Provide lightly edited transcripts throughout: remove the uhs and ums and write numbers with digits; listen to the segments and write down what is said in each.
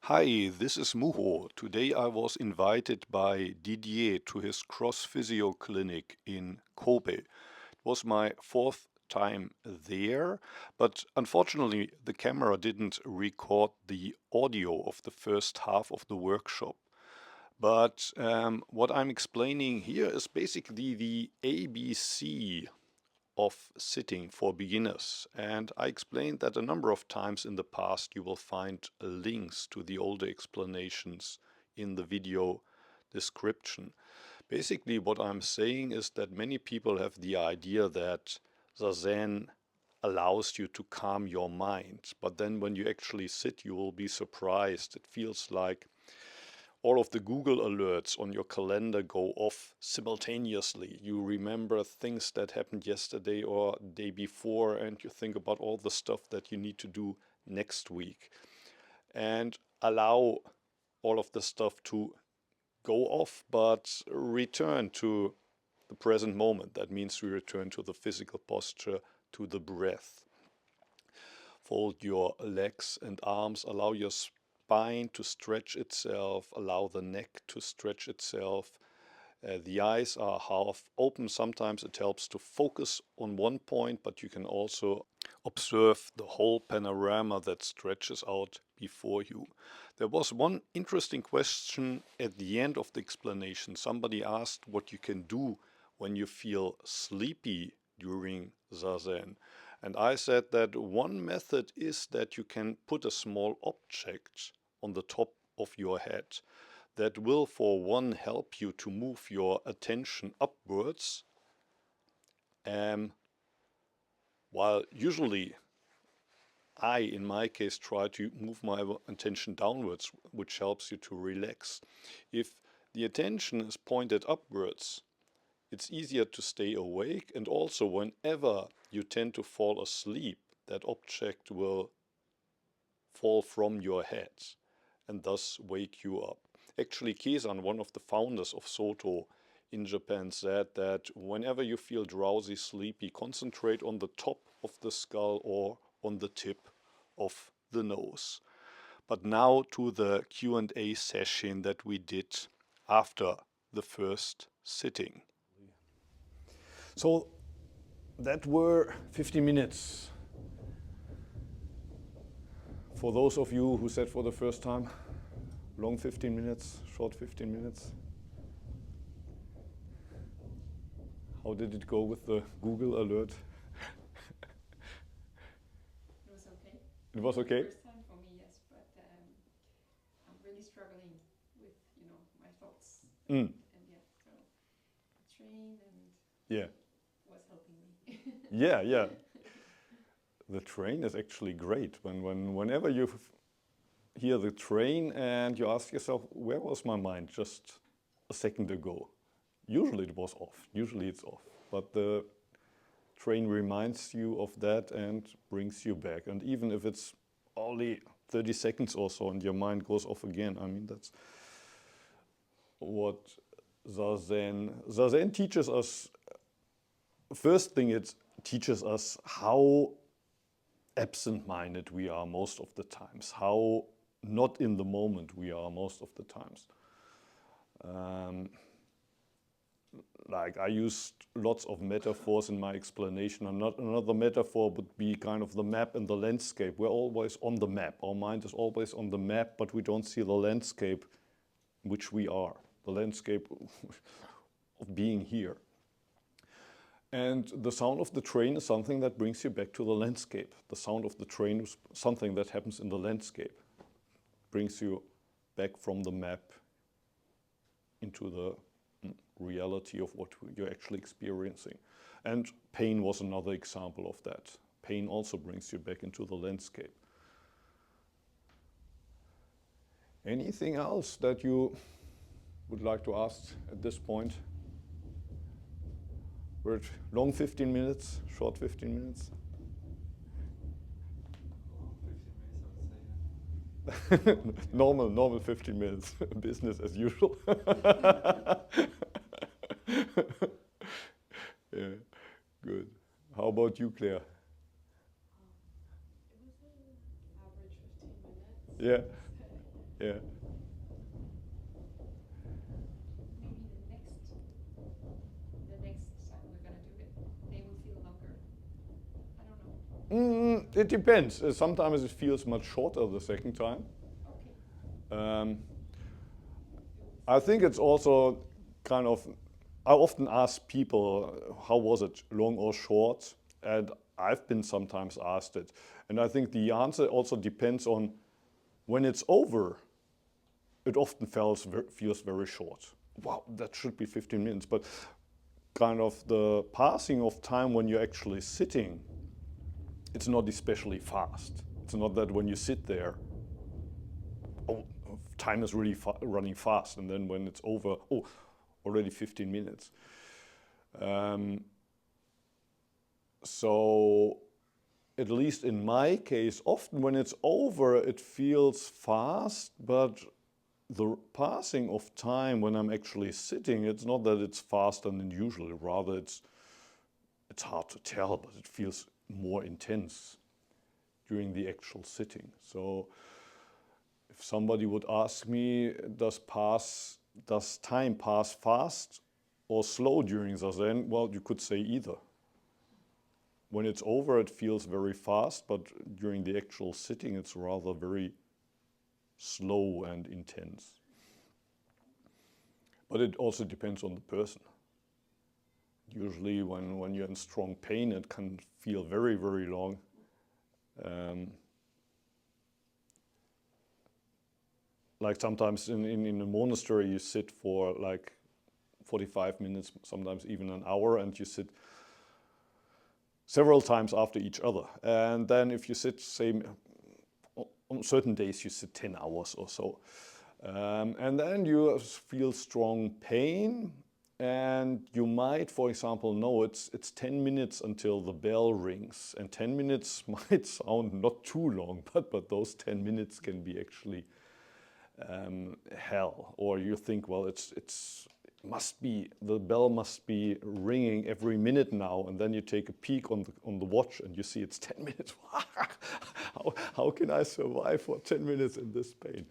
Hi, this is Muho. Today I was invited by Didier to his Crossphysio clinic in Kobe. It was my fourth time there, but unfortunately the camera didn't record the audio of the first half of the workshop. But what I'm explaining here is basically the ABC of sitting for beginners. And I explained that a number of times in the past. You will find links to the older explanations in the video description. Basically, what I'm saying is that many people have the idea that Zazen allows you to calm your mind. But then when you actually sit, you will be surprised. It feels like all of the Google alerts on your calendar go off simultaneously. You remember things that happened yesterday or day before, and you think about all the stuff that you need to do next week. And allow all of the stuff to go off, but return to the present moment. That means we return to the physical posture, to the breath. Fold your legs and arms, allow your spine to stretch itself, allow the neck to stretch itself. The eyes are half open. Sometimes it helps to focus on one point, but you can also observe the whole panorama that stretches out before you. There was one interesting question at the end of the explanation. Somebody asked what you can do when you feel sleepy during Zazen. And I said that one method is that you can put a small object on the top of your head that will, for one, help you to move your attention upwards, while usually I, in my case, try to move my attention downwards, which helps you to relax. If the attention is pointed upwards, it's easier to stay awake, and also whenever you tend to fall asleep, that object will fall from your head and thus wake you up. Actually, Keizan, one of the founders of Soto in Japan, said that whenever you feel drowsy, sleepy, concentrate on the top of the skull or on the tip of the nose. But now to the Q&A session that we did after the first sitting. So that were 50 minutes. For those of you who sat for the first time, long 15 minutes, short 15 minutes. How did it go with the Google alert? It was okay. It was okay? First time for me, yes, but I'm really struggling with, my thoughts. And yeah, so I trained and Yeah. was helping me. Yeah. The train is actually great. Whenever you hear the train and you ask yourself, where was my mind just a second ago? Usually it was off. Usually it's off. But the train reminds you of that and brings you back. And even if it's only 30 seconds or so and your mind goes off again, I mean, that's what Zazen teaches us. First thing, it teaches us how absent-minded we are most of the times, how not in the moment we are most of the times. Like I used lots of metaphors in my explanation, and another metaphor would be kind of the map and the landscape. We're always on the map. Our mind is always on the map, but we don't see the landscape in which we are, the landscape of being here. And the sound of the train is something that brings you back to the landscape. The sound of the train is something that happens in the landscape, brings you back from the map into the reality of what you're actually experiencing. And pain was another example of that. Pain also brings you back into the landscape. Anything else that you would like to ask at this point? We're at long 15 minutes, short 15 minutes? 15 minutes, I would say. normal 15 minutes, business as usual. Yeah, good. How about you, Claire? It was an average 15 minutes. Yeah. Yeah. Maybe the next time we're gonna do it, they will feel longer. I don't know. It depends. Sometimes it feels much shorter the second time. Okay. Um, We will I see. think it's also kind of, I often ask people, how was it, long or short? And I've been sometimes asked it. And I think the answer also depends on when it's over, it often feels very short. Wow, that should be 15 minutes. But kind of the passing of time when you're actually sitting, it's not especially fast. It's not that when you sit there, oh, time is really running fast, and then when it's over, oh, already 15 minutes. So at least in my case, often when it's over, it feels fast, but the passing of time when I'm actually sitting, it's not that it's faster than usual, rather it's hard to tell, but it feels more intense during the actual sitting. So if somebody would ask me, does time pass fast or slow during Zazen? Well, you could say either. When it's over, it feels very fast, but during the actual sitting, it's rather very slow and intense. But it also depends on the person. Usually when you're in strong pain, it can feel very, very long. Like sometimes in a monastery, you sit for like 45 minutes, sometimes even an hour, and you sit several times after each other. And then if you sit, say, on certain days, you sit 10 hours or so. And then you feel strong pain, and you might, for example, know it's 10 minutes until the bell rings. And 10 minutes might sound not too long, but those 10 minutes can be actually hell. Or you think, well, the bell must be ringing every minute now, and then you take a peek on the watch and you see it's 10 minutes. how can I survive for 10 minutes in this pain?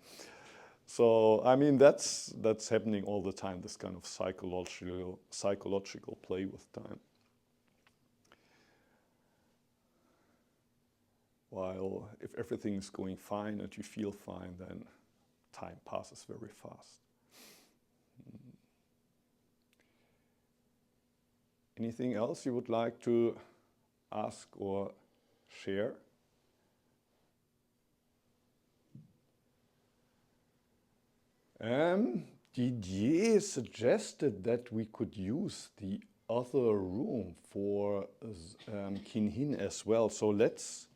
So I mean that's happening all the time, this kind of psychological play with time. While if everything is going fine and you feel fine, then time passes very fast. Anything else you would like to ask or share? Didier suggested that we could use the other room for Kinhin as well. So let's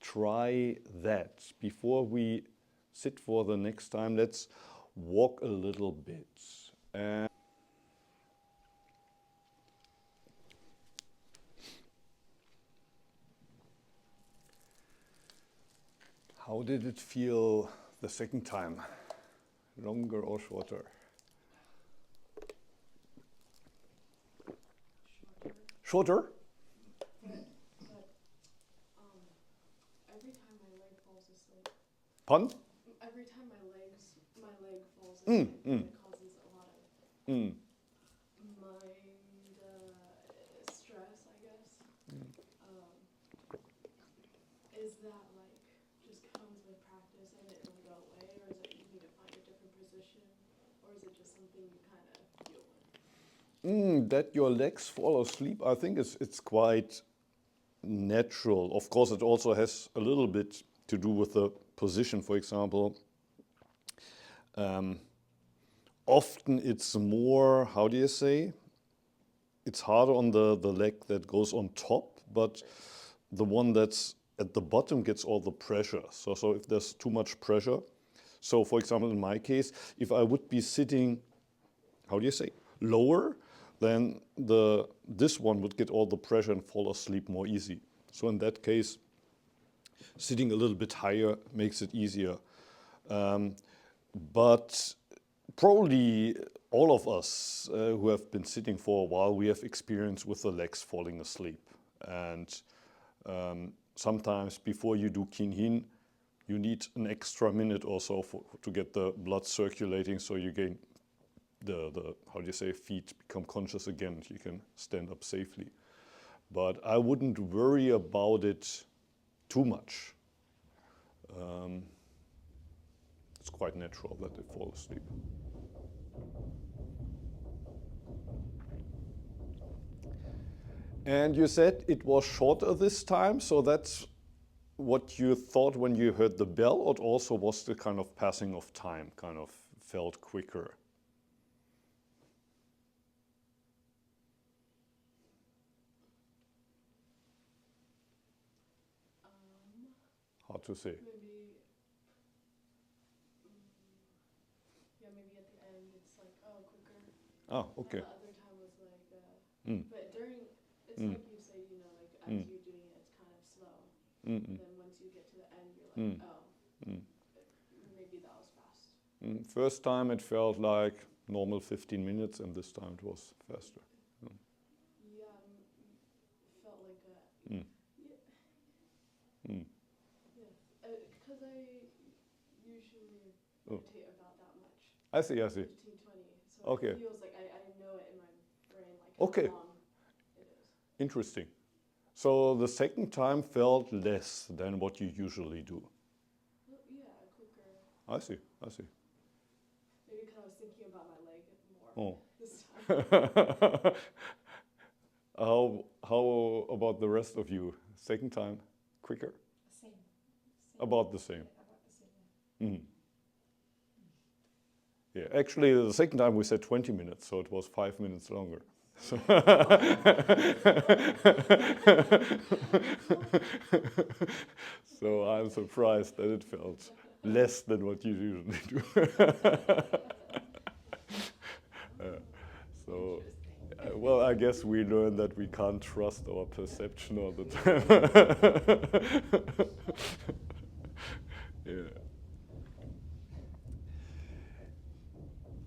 try that. Before we sit for the next time, let's walk a little bit. How did it feel the second time? Longer or shorter? Shorter? But every time my leg falls asleep. Pardon? Every time my leg falls asleep, it causes a lot of mind stress, I guess. Is that like just comes with practice and it'll go away, or is it you need to find a different position, or is it just something you kind of deal with? That your legs fall asleep, I think it's quite natural. Of course, it also has a little bit to do with the position. For example, often it's more, how do you say? It's harder on the leg that goes on top, but the one that's at the bottom gets all the pressure. So if there's too much pressure, so for example, in my case, if I would be sitting, how do you say, lower, then this one would get all the pressure and fall asleep more easy. So in that case, sitting a little bit higher makes it easier. But probably all of us who have been sitting for a while, we have experience with the legs falling asleep. And sometimes before you do Kinhin, you need an extra minute or so to get the blood circulating, so you gain the how do you say, feet become conscious again. You can stand up safely. But I wouldn't worry about it too much. It's quite natural that they fall asleep. And you said it was shorter this time, so that's what you thought when you heard the bell, or it also was the kind of passing of time, kind of felt quicker? Hard to say. Maybe, yeah, maybe at the end it's like, oh, quicker. Ah, okay. And the other time was like, Mm. but during, it's Mm. like you say, you know, like as Mm. you're doing it, it's kind of slow. Mm. And then once you get to the end, you're like, Mm. oh, Mm. maybe that was fast. First time it felt like normal 15 minutes, and this time it was faster. Yeah, felt like a, Mm. yeah, Mm. yeah. Because I usually Oh. meditate about that much. I see, I see. 15, 20. So Okay. it feels like I know it in my brain, like Okay. how long it is. Interesting. So the second time felt less than what you usually do. Well, yeah, quicker. I see, I see. Maybe because I was thinking about my leg more Oh. this time. How about the rest of you? Second time, quicker? Same. About the same. Yeah, about the same. Mhm. Yeah, actually, the second time we said 20 minutes, so it was 5 minutes longer. So I'm surprised that it felt less than what you usually do. So, well, I guess we learned that we can't trust our perception all the time. Yeah.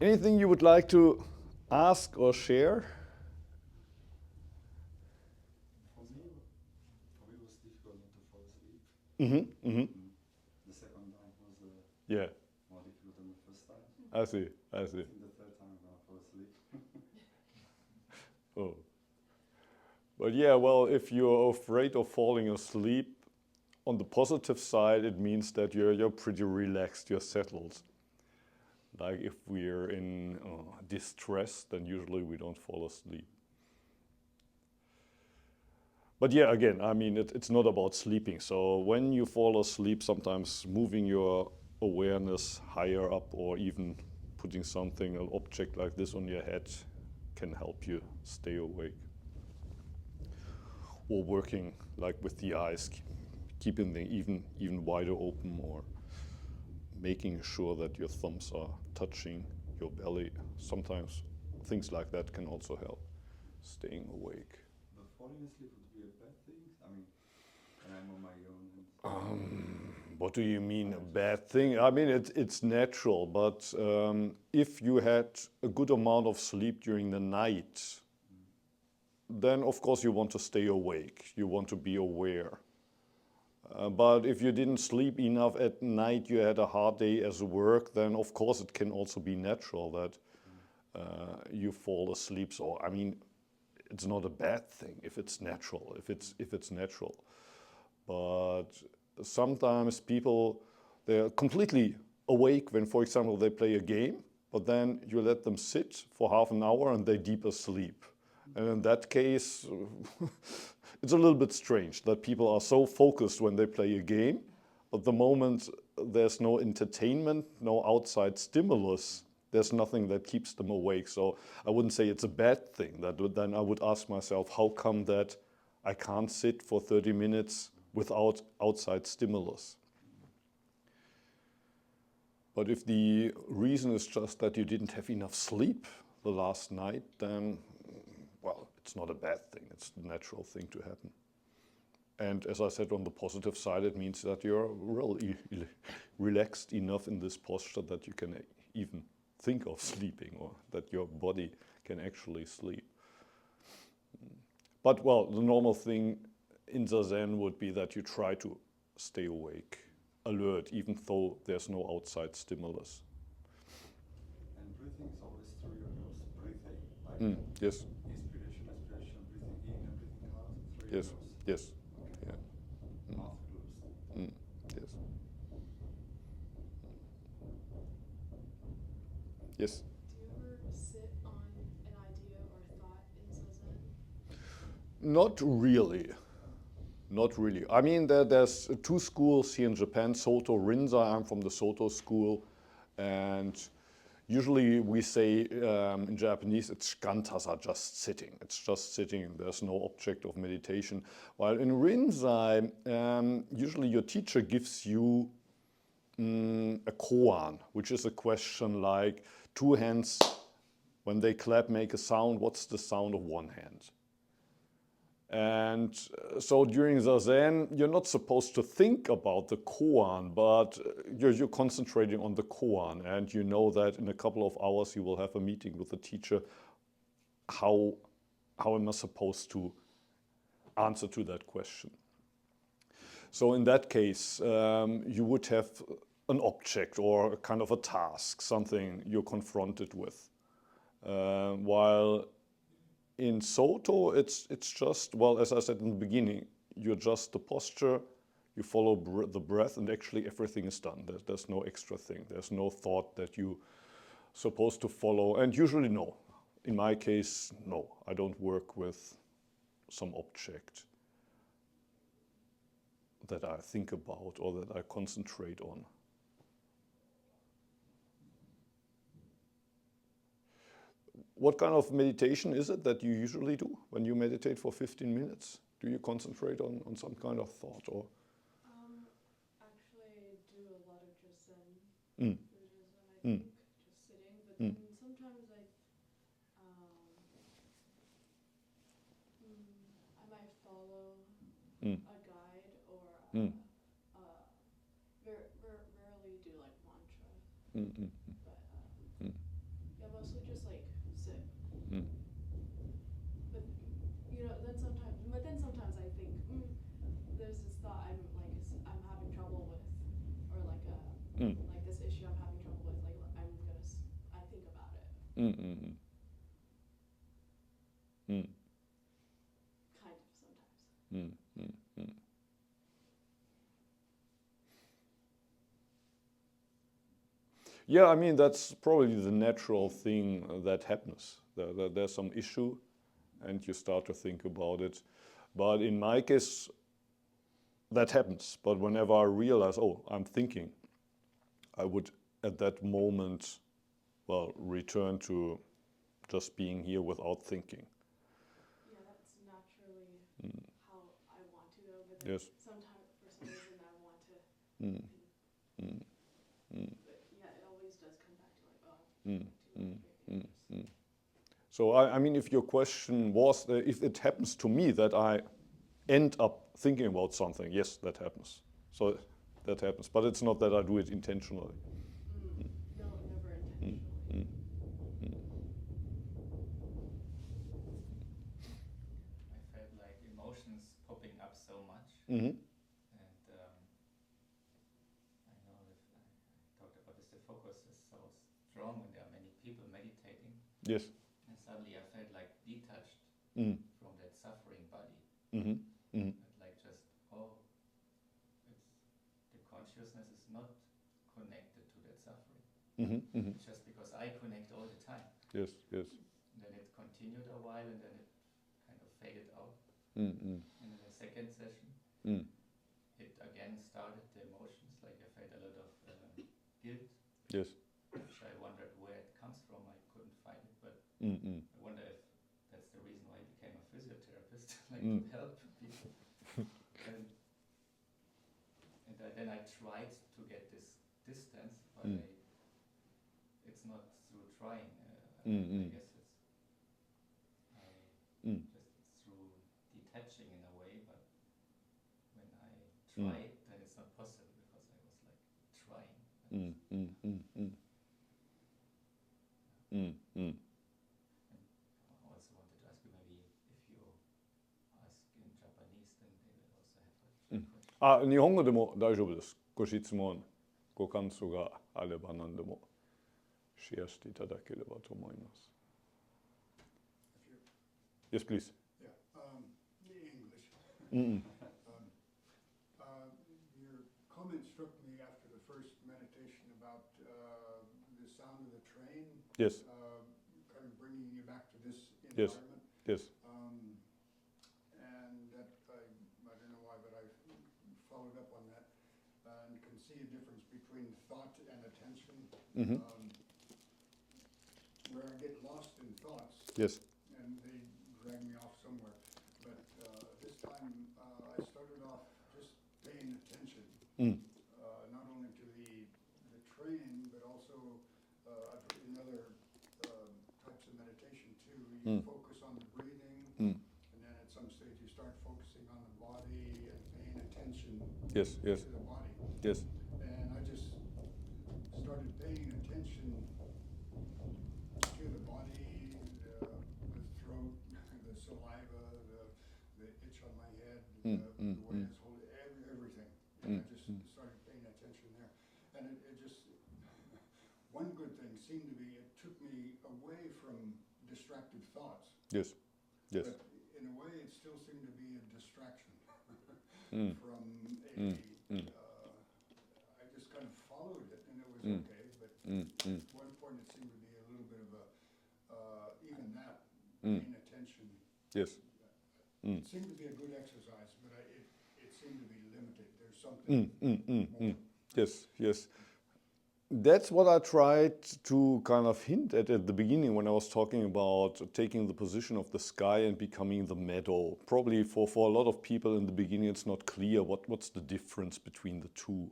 Anything you would like to ask or share? For me, it was difficult not to fall asleep. Mm-hmm, mm-hmm. The second time was Yeah, more difficult than the first time. I see, I I see. think the third time I'm gonna fall asleep. Oh. But yeah, well, if you're afraid of falling asleep, on the positive side, it means that you're pretty relaxed, you're settled. Like if we're in distress, then usually we don't fall asleep. But yeah, again, I mean, it's not about sleeping. So when you fall asleep, sometimes moving your awareness higher up, or even putting something, an object like this on your head, can help you stay awake. Or working like with the eyes, keeping them even wider open, or making sure that your thumbs are touching your belly. Sometimes things like that can also help staying awake. But falling asleep would be a bad thing? I mean, when I'm on my own and What do you mean a bad thing? I mean, it's natural, but if you had a good amount of sleep during the night, then of course you want to stay awake. You want to be aware. But if you didn't sleep enough at night, you had a hard day as work, then of course it can also be natural that you fall asleep. So I mean, it's not a bad thing if it's natural. If it's natural, but sometimes people, they're completely awake when, for example, they play a game, but then you let them sit for half an hour and they deep asleep. And in that case, it's a little bit strange that people are so focused when they play a game, but the moment there's no entertainment, no outside stimulus, there's nothing that keeps them awake. So I wouldn't say it's a bad thing. Then I would ask myself, how come that I can't sit for 30 minutes without outside stimulus? But if the reason is just that you didn't have enough sleep the last night, then, well, it's not a bad thing. It's the natural thing to happen. And as I said, on the positive side, it means that you're really relaxed enough in this posture that you can even think of sleeping, or that your body can actually sleep. But, well, the normal thing in Zazen would be that you try to stay awake alert, even though there's no outside stimulus. And breathing is always through your nose. Breathing, like Yes, inspiration, expiration, breathing in and breathing out through your yes, nose. yes, Okay. yeah. Mouth closed. Yes. Yes. Do you ever sit on an idea or thought in Zazen? Not really. Not really. I mean, there's two schools here in Japan, Soto, Rinzai. I'm from the Soto school. And usually we say in Japanese, it's shikantasa, just sitting. It's just sitting. There's no object of meditation. While in Rinzai, usually your teacher gives you a koan, which is a question like, two hands, when they clap, make a sound. What's the sound of one hand? And so during Zazen, you're not supposed to think about the koan, but you're concentrating on the koan. And you know that in a couple of hours you will have a meeting with the teacher. How am I supposed to answer to that question? So in that case, you would have an object or kind of a task, something you're confronted with. While in Soto, it's just, well, as I said in the beginning, you adjust the posture, you follow the breath, and actually everything is done. There's no extra thing. There's no thought that you're supposed to follow. And usually, no. In my case, no. I don't work with some object that I think about or that I concentrate on. What kind of meditation is it that you usually do when you meditate for 15 minutes? Do you concentrate on some kind of thought or? Actually, I do a lot of just Zen Mm. Buddhism, I Mm. think, just sitting. But then sometimes I might follow Mm. a guide or Mm. rarely do like mantra. Mm. Mm. But Mm. yeah, mostly just like sit. Mm. But then sometimes I think there's this thought I'm having trouble with, or like Mm. like this issue I'm having trouble with. Like I think about it. Mm. Mm. Mm. Kind of sometimes. Mm. Mm. Mm. Yeah, I mean, that's probably the natural thing that happens. There's some issue and you start to think about it. But in my case, that happens. But whenever I realize, oh, I'm thinking, I would at that moment, well, return to just being here without thinking. Yeah, that's naturally how I want to go. But then Yes. sometimes, for some reason, I want to. Mm. Mm. Mm. But yeah, it always does come back to like, oh, Mm. too Mm. much. Mm. So I mean, if your question was, if it happens to me that I end up thinking about something, yes, that happens. So that happens, but it's not that I do it intentionally. No, never Mm. intentionally. Mm. I felt like emotions popping up so much. Mm-hmm. And I know if I talked about this, the focus is so strong when there are many people meditating. Yes. And suddenly I felt like detached Mm. from that suffering body. Mm-hmm. Mm-hmm. Like just, the consciousness is not connected to that suffering. Mm-hmm. Mm-hmm. It's just because I connect all the time. Yes. Yes. And then it continued a while and then it kind of faded out. Mm-hmm. And in the second session, Mm. it again started the emotions, like I felt a lot of guilt, Yes. which I wondered where it comes from. I couldn't find it, but Mm-hmm. I wonder if that's the reason why I became a physiotherapist, like Mm. to help people. and then I tried to get this distance, but it's not through trying. I guess it's through detaching in a way, but when I try it, then it's not possible because I was like trying. Mm. Mm. Mm. Mm. Mm. Mm. I also wanted to ask you maybe if you ask in Japanese, then they will also have a question. あ、日本語でも大丈夫です。ご質問、ご感想があれば何でもシェアしていただければと思います。Yes, please. Yeah, English. Mm-mm. Your comment struck me after the first meditation about the sound of the train. Yes. Kind of bringing you back to this Yes. environment. Yes. And that I don't know why, but I followed up on that and can see a difference between thought and attention. Mm-hmm. Where I get lost in thoughts. Yes. And they drag me off somewhere. But this time I started off just paying attention, not only to the train, but also in other types of meditation too. You focus on the breathing, and then at some stage you start focusing on the body and paying attention Yes. Yes. to the body. Yes. And I just started paying attention to the body, the throat, the saliva, the itch on my head, the way it's holding, everything. And I just started paying attention there. And it just, one good thing seemed to be, it took me away from distracted thoughts. Yes. Yes. But in a way, it still seemed to be a distraction from I just kind of followed it, and it was okay. But at one point, it seemed to be a little bit of a even that paying attention. Yes. It seemed to be a good exercise, but it seemed to be limited. There's something more. Yes. Yes. That's what I tried to kind of hint at the beginning when I was talking about taking the position of the sky and becoming the meadow. Probably for a lot of people in the beginning it's not clear what's the difference between the two.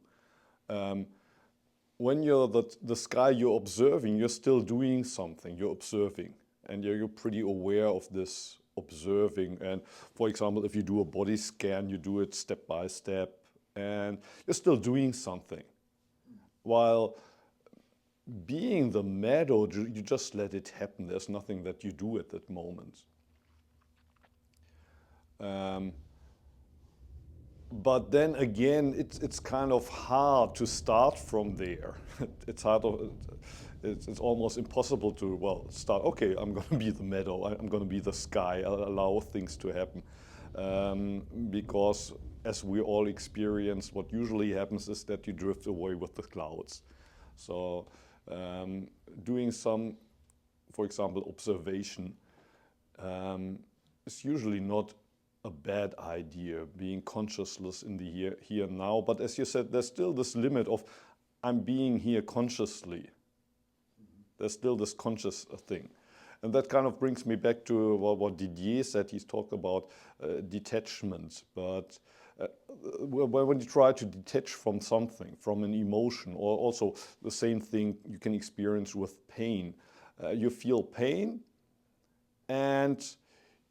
When you're the sky you're observing, you're still doing something, you're observing. And you're pretty aware of this observing. And for example, if you do a body scan, you do it step by step and you're still doing something. While being the meadow, you just let it happen. There's nothing that you do at that moment. But then again, it's kind of hard to start from there. It's hard. It's almost impossible to start. Okay, I'm going to be the meadow. I'm going to be the sky. I'll allow things to happen, because as we all experience, what usually happens is that you drift away with the clouds. So doing some, for example, observation is usually not a bad idea, being consciousless in the here and now. But as you said, there's still this limit of I'm being here consciously. There's still this conscious thing. And that kind of brings me back to what Didier said. He's talked about detachment. But when you try to detach from something, from an emotion, or also the same thing you can experience with pain. You feel pain, and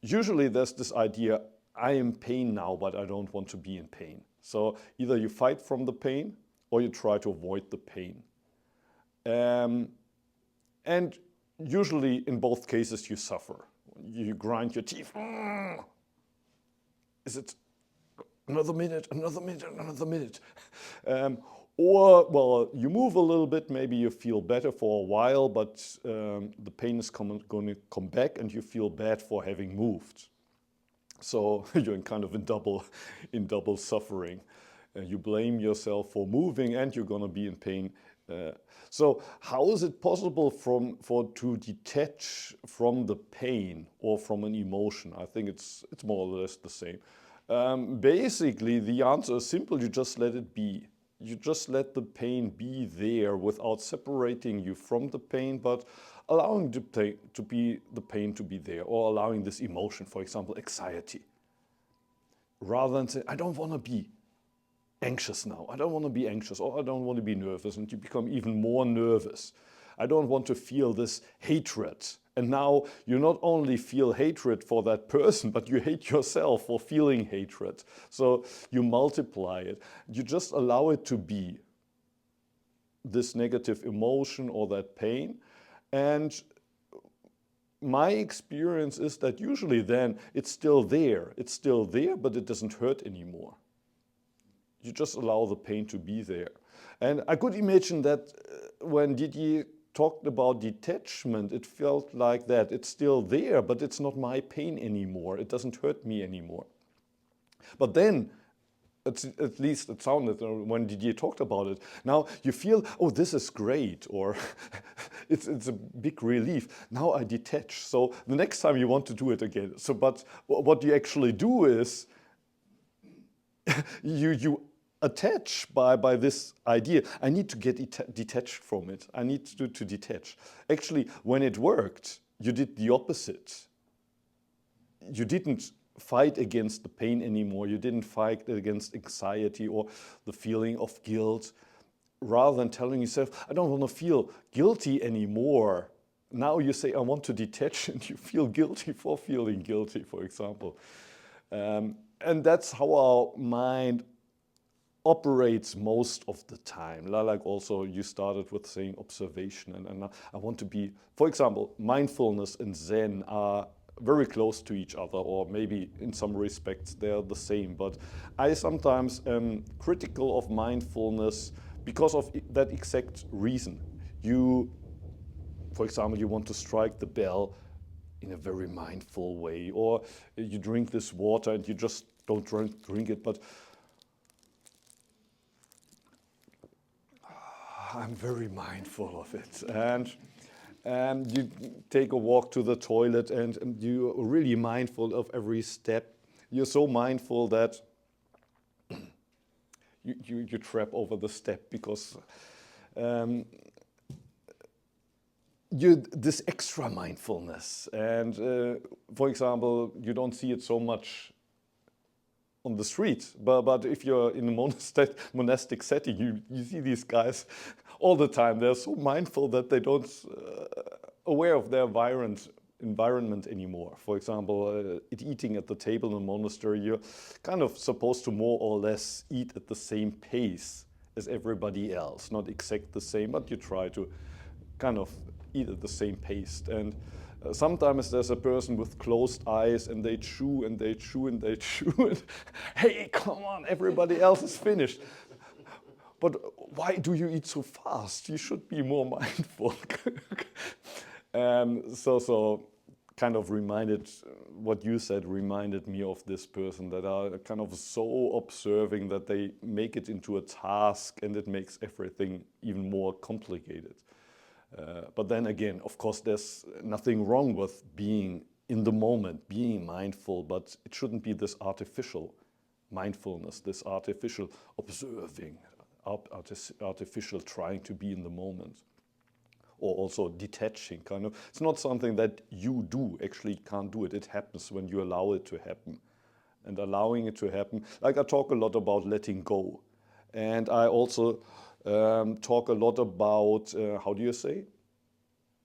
usually there's this idea, I am in pain now, but I don't want to be in pain. So either you fight from the pain, or you try to avoid the pain. And usually in both cases you suffer. You grind your teeth. Is it another minute, another minute, another minute? Or you move a little bit, maybe you feel better for a while, but the pain is going to come back and you feel bad for having moved. So you're kind of in double suffering. You blame yourself for moving and you're going to be in pain. So how is it possible to detach from the pain or from an emotion? I think it's more or less the same. Basically, the answer is simple. You just let it be. You just let the pain be there without separating you from the pain, but allowing the pain to be there, or allowing this emotion, for example, anxiety. Rather than say, I don't want to be anxious now. I don't want to be anxious, or I don't want to be nervous, and you become even more nervous. I don't want to feel this hatred. And now you not only feel hatred for that person, but you hate yourself for feeling hatred. So you multiply it. You just allow it to be, this negative emotion or that pain. And my experience is that usually then it's still there. It's still there, but it doesn't hurt anymore. You just allow the pain to be there. And I could imagine that when Didier talked about detachment, it felt like that. It's still there, but it's not my pain anymore. It doesn't hurt me anymore. But then, at least it sounded when Didier talked about it, now you feel, oh, this is great, or it's a big relief. Now I detach. So the next time you want to do it again. So, but what you actually do is you attach by this idea. I need to get detached from it. I need to detach. Actually, when it worked, you did the opposite. You didn't fight against the pain anymore. You didn't fight against anxiety or the feeling of guilt. Rather than telling yourself, I don't want to feel guilty anymore. Now you say, I want to detach, and you feel guilty for feeling guilty, for example. And that's how our mind operates most of the time. Like also you started with saying observation. And I want to be, for example, mindfulness and Zen are very close to each other, or maybe in some respects they're the same. But I sometimes am critical of mindfulness because of that exact reason. For example, you want to strike the bell in a very mindful way, or you drink this water and you just don't drink it, but I'm very mindful of it. And you take a walk to the toilet and you're really mindful of every step. You're so mindful that you trap over the step because this extra mindfulness. And for example, you don't see it so much on the street, but if you're in a monastic setting, you see these guys all the time. They're so mindful that they don't aware of their environment anymore. For example, eating at the table in a monastery, you're kind of supposed to more or less eat at the same pace as everybody else. Not exact the same, but you try to kind of eat at the same pace. And sometimes there's a person with closed eyes and they chew and they chew and they chew. And, hey, come on, everybody else is finished. But why do you eat so fast? You should be more mindful. So kind of what you said reminded me of this person that are kind of so observing that they make it into a task, and it makes everything even more complicated. But then again, of course, there's nothing wrong with being in the moment, being mindful, but it shouldn't be this artificial mindfulness, this artificial observing, artificial trying to be in the moment. Or also detaching, kind of. It's not something that you do, actually can't do it. It happens when you allow it to happen. And allowing it to happen, like I talk a lot about letting go. And I also talk a lot about, how do you say?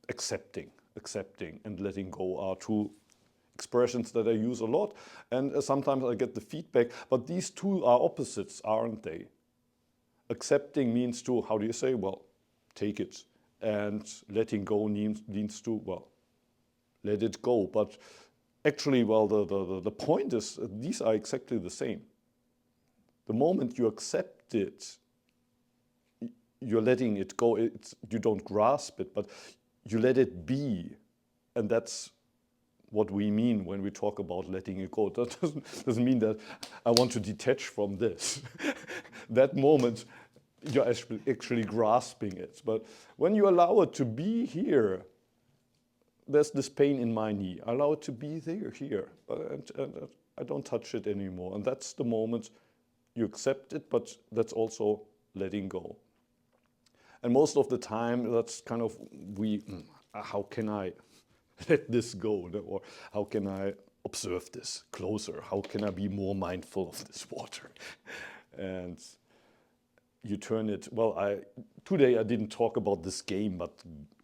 Accepting and letting go are two expressions that I use a lot. And sometimes I get the feedback, but these two are opposites, aren't they? Accepting means to, how do you say? Well, take it. And letting go means to, well, let it go. But actually, well, the point is, these are exactly the same. The moment you accept it, you're letting it go. You don't grasp it, but you let it be. And that's what we mean when we talk about letting it go. That doesn't mean that I want to detach from this. That moment, you're actually grasping it. But when you allow it to be here, there's this pain in my knee. I allow it to be there, here. And I don't touch it anymore. And that's the moment you accept it, but that's also letting go. And most of the time, that's kind of, how can I let this go? Or how can I observe this closer? How can I be more mindful of this water? And you turn it, today I didn't talk about this game, but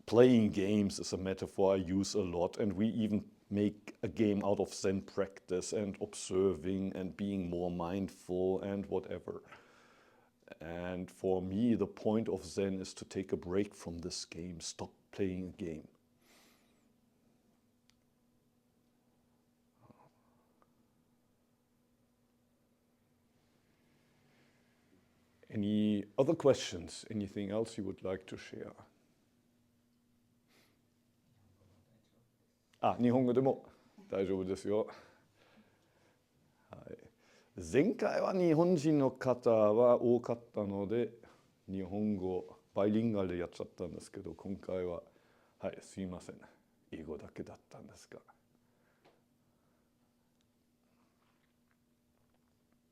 playing games is a metaphor I use a lot, and we even make a game out of Zen practice and observing and being more mindful and whatever. And for me, the point of Zen is to take a break from this game, stop playing a game. Any other questions? Anything else you would like to share? あ、日本語でも大丈夫ですよ。はい、前回は日本人の方は多かったので、日本語バイリンガルでやっちゃったんですけど、今回は、はい、すいません。英語だけだったんですが。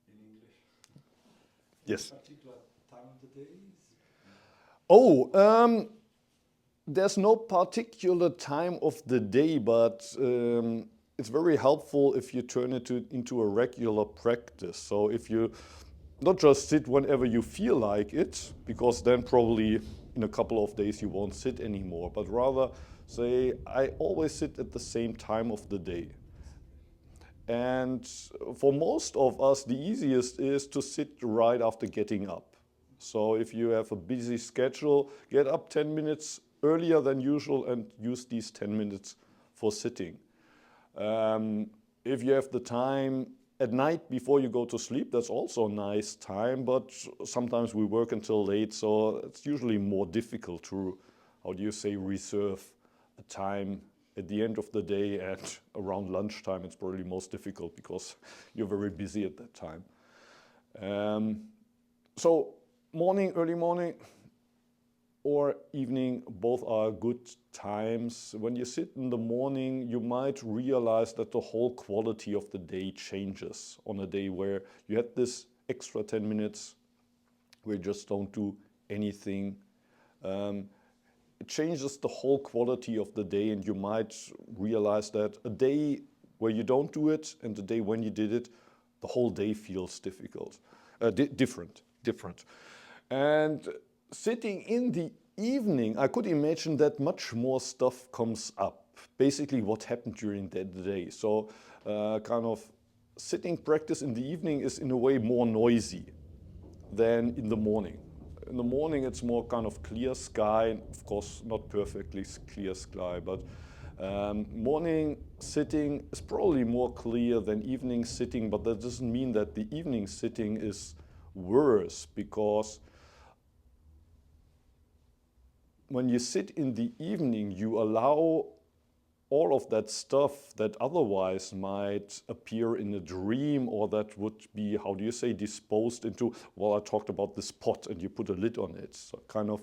In English. Yes. Particular time of the day? Oh, there's no particular time of the day, but it's very helpful if you turn it into a regular practice. So if you not just sit whenever you feel like it, because then probably in a couple of days you won't sit anymore, but rather say, I always sit at the same time of the day. And for most of us, the easiest is to sit right after getting up. So if you have a busy schedule, get up 10 minutes earlier than usual and use these 10 minutes for sitting. If you have the time at night before you go to sleep, that's also a nice time, but sometimes we work until late, so it's usually more difficult to, how do you say, reserve a time at the end of the day, and around lunchtime it's probably most difficult because you're very busy at that time. So morning, early morning, or evening, both are good times. When you sit in the morning, you might realize that the whole quality of the day changes on a day where you had this extra 10 minutes where you just don't do anything. It changes the whole quality of the day, and you might realize that a day where you don't do it and the day when you did it, the whole day feels different. And sitting in the evening, I could imagine that much more stuff comes up. Basically what happened during that day. So kind of sitting practice in the evening is in a way more noisy than in the morning. In the morning it's more kind of clear sky, of course not perfectly clear sky, but morning sitting is probably more clear than evening sitting, but that doesn't mean that the evening sitting is worse, because when you sit in the evening, you allow all of that stuff that otherwise might appear in a dream, or that would be, how do you say, disposed into, well, I talked about this pot and you put a lid on it. So kind of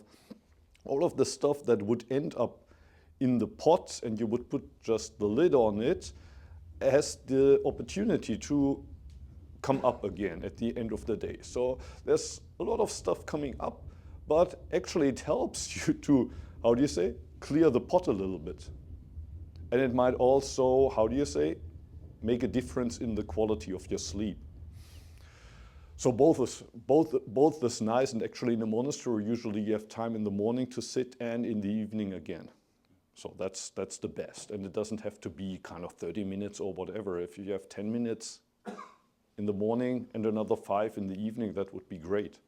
all of the stuff that would end up in the pot and you would put just the lid on it has the opportunity to come up again at the end of the day. So there's a lot of stuff coming up, but actually it helps you to, how do you say, clear the pot a little bit. And it might also, how do you say, make a difference in the quality of your sleep. So both is nice, and actually in a monastery usually you have time in the morning to sit and in the evening again. So that's the best, and it doesn't have to be kind of 30 minutes or whatever. If you have 10 minutes in the morning and another 5 in the evening, that would be great.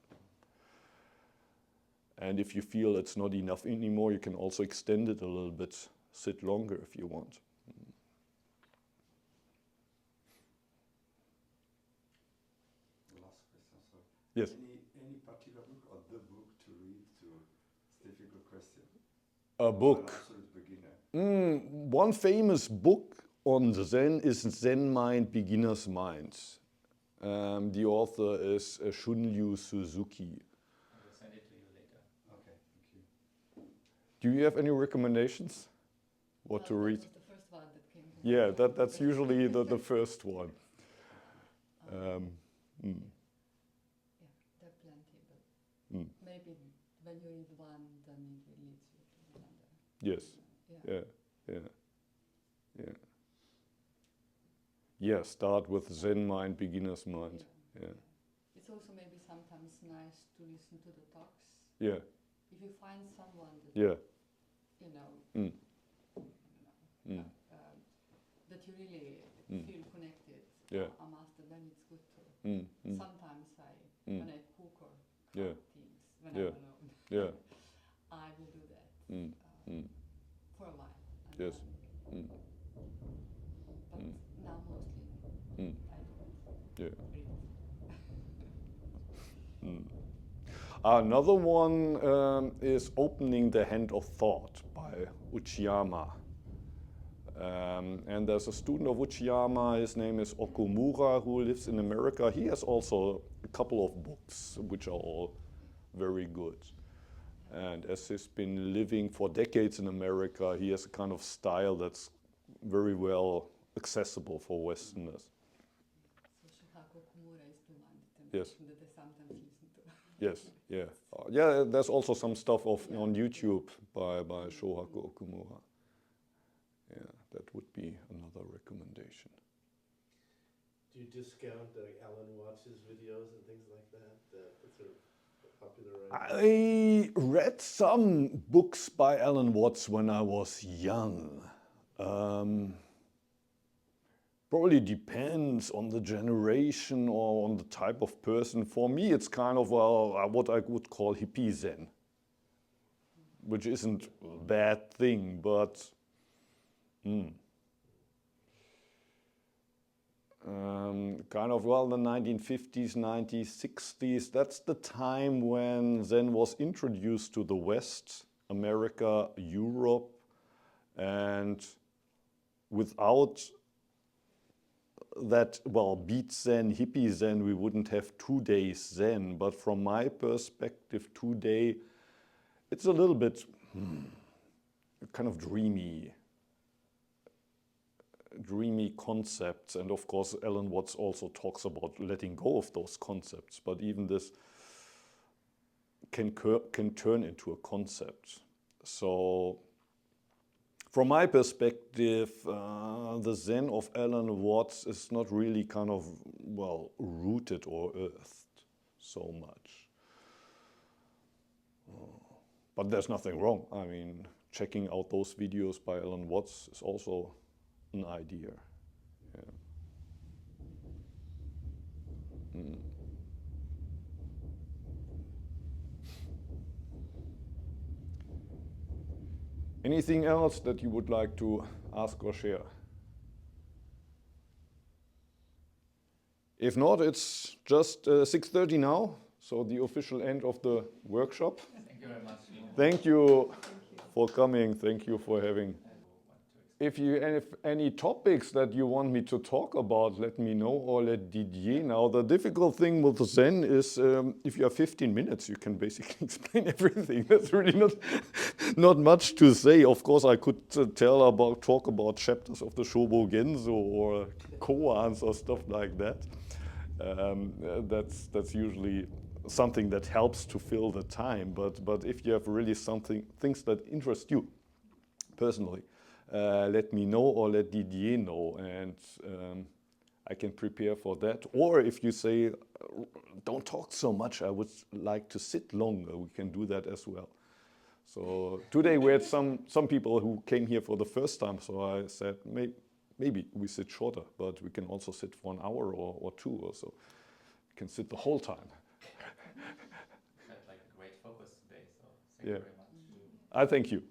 And if you feel it's not enough anymore, you can also extend it a little bit, sit longer if you want. Last question, sorry. Yes. Any particular book or the book to read to? It's a difficult question. A book. For an absolute beginner. One famous book on Zen is Zen Mind, Beginner's Mind. The author is Shunryu Suzuki. I will send it to you later. Okay, thank you. Do you have any recommendations? What to read? That was the first one that came to Yeah, mind. that's usually the first one. Yeah, there are plenty, but Mm. maybe when you read one, then it leads you to another. Yes. Yeah. Yeah. Yeah, start with Zen Mind, Beginner's Mind. Yeah. It's also maybe sometimes nice to listen to the talks. Yeah. If you find someone that Yeah. you know, Mm. uh, that you really feel connected, Yeah. a master, then it's good to. Mm. Sometimes when I cook or Yeah. cook things, when Yeah. I'm alone, Yeah. I will do that for a while. And Yes. then, but now mostly I don't Yeah. read. Another one is Opening the Hand of Thought by Uchiyama. And there's a student of Uchiyama, his name is Okumura, who lives in America. He has also a couple of books, which are all very good. And as he's been living for decades in America, he has a kind of style that's very well accessible for Westerners. So Shohaku Komura is the one that, Yes. that I sometimes listen to. Yes, yeah. Yeah, there's also some stuff on YouTube by Shohaku Okumura. Yeah, that would be another recommendation. Do you discount Alan Watts' videos and things like that? That's sort of popular right now? I read some books by Alan Watts when I was young. Probably depends on the generation or on the type of person. For me, it's kind of what I would call hippie Zen, which isn't a bad thing, but kind of, the 1950s, 90s, 60s, that's the time when Zen was introduced to the West, America, Europe, and without that, beat Zen, hippie Zen, we wouldn't have 2 days Zen. But from my perspective, 2 day, it's a little bit kind of dreamy concepts. And of course, Alan Watts also talks about letting go of those concepts. But even this can turn into a concept. So from my perspective, the Zen of Alan Watts is not really kind of, rooted or earthed so much. But there's nothing wrong. I mean, checking out those videos by Alan Watts is also an idea. Yeah. Anything else that you would like to ask or share? If not, it's just 6:30 now, so the official end of the workshop. Thank you very much. Thank you for coming. Thank you for having. If you have any topics that you want me to talk about, let me know or let Didier know. The difficult thing with Zen is if you have 15 minutes, you can basically explain everything. That's really not much to say. Of course, I could talk about chapters of the Shobo Genzo or koans or stuff like that. That's usually something that helps to fill the time. But if you have really things that interest you personally, let me know or let Didier know, and I can prepare for that. Or if you say, don't talk so much, I would like to sit longer, we can do that as well. So today we had some people who came here for the first time, so I said maybe we sit shorter, but we can also sit for an hour or 2 or so. We can sit the whole time. Had like a great focus today, so thank you very much. I thank you.